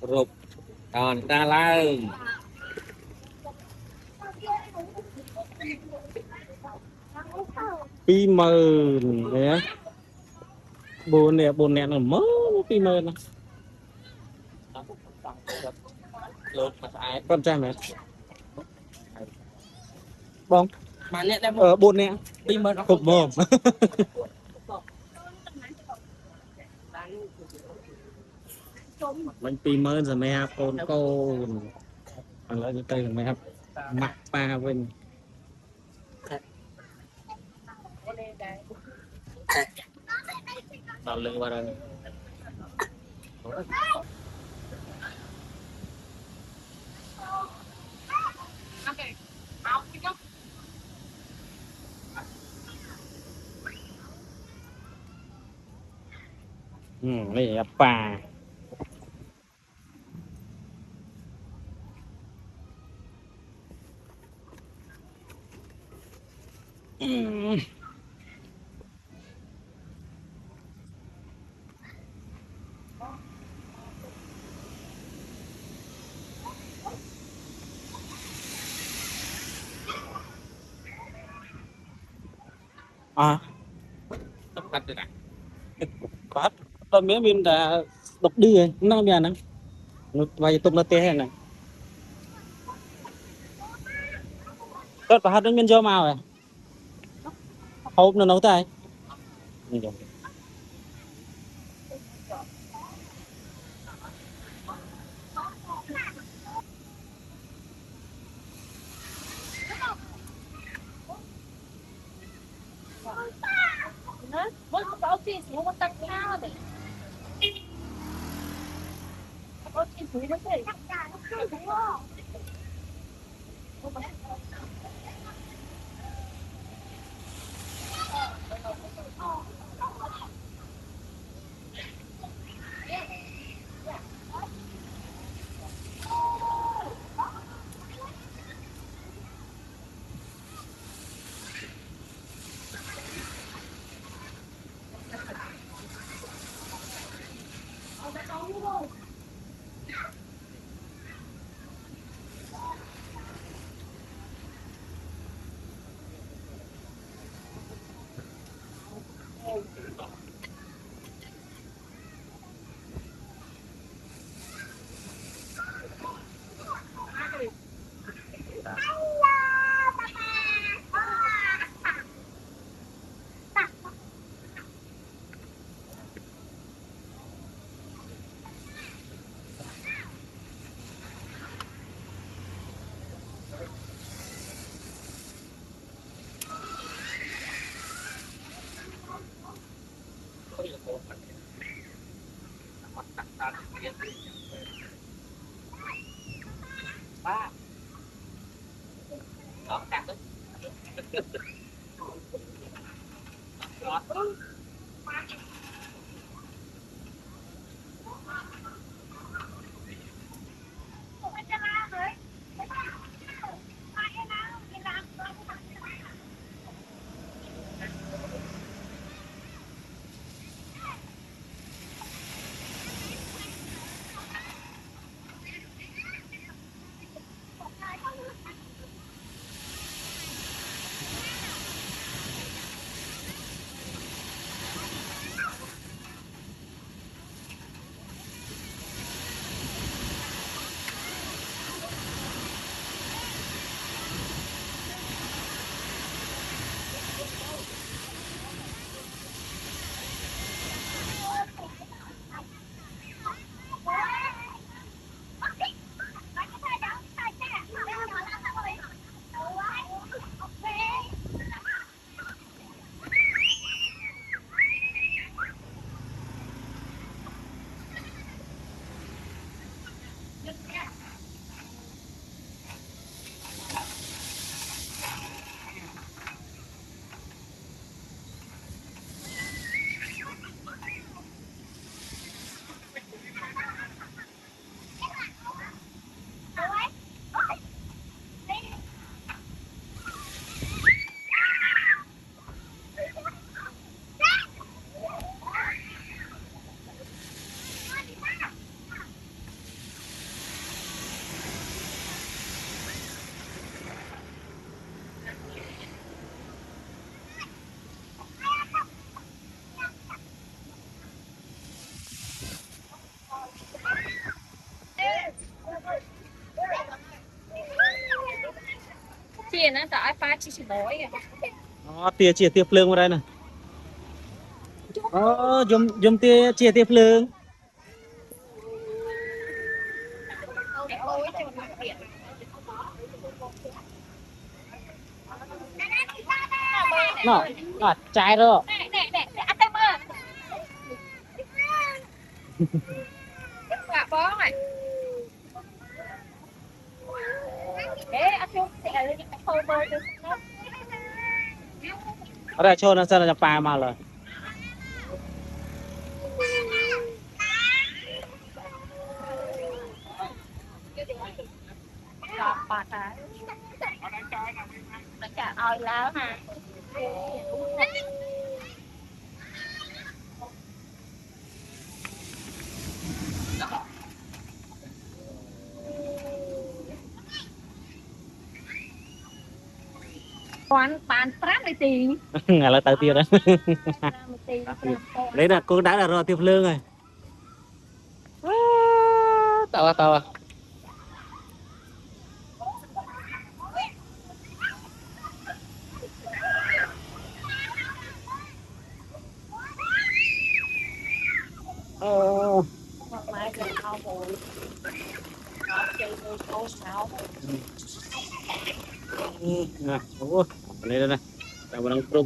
rụt còn ta lên pi mờ nè bồn nè nó mới pi mờ nè con trai mẹ bông mà nè đem ở bồn nè pi mờ nó cục mồm mình pi mờ rồi mẹ con lấy tay mẹ mặt ba bên đào lên qua đây đây là bà à có tao mấy mình đã độc đi rồi nó bây giờ nè một vài tụm là tê này tất cả hai đứa mình cho màu rồi hộp nó nấu tay chia nó tại pha chia chỉ bói Nó tia phượng vào đây nè. Dùng tia phượng. ôi cho nó biển Nó trái rồi. nè ăn tay mơ quả bó này để ăn chung sẽ lên những cái phô bơ được Ở đây cho nó sao là pa mà rồi. gọt bọt à nó chả oi láo ha quán bán prát này tì Ngày là tới tia đó. tì Đấy là cô đã là rồi tia phượng rồi. Tao à. một mai gần ao hồ nó chơi vô số sáu Nah, đây đây. Kita barang pro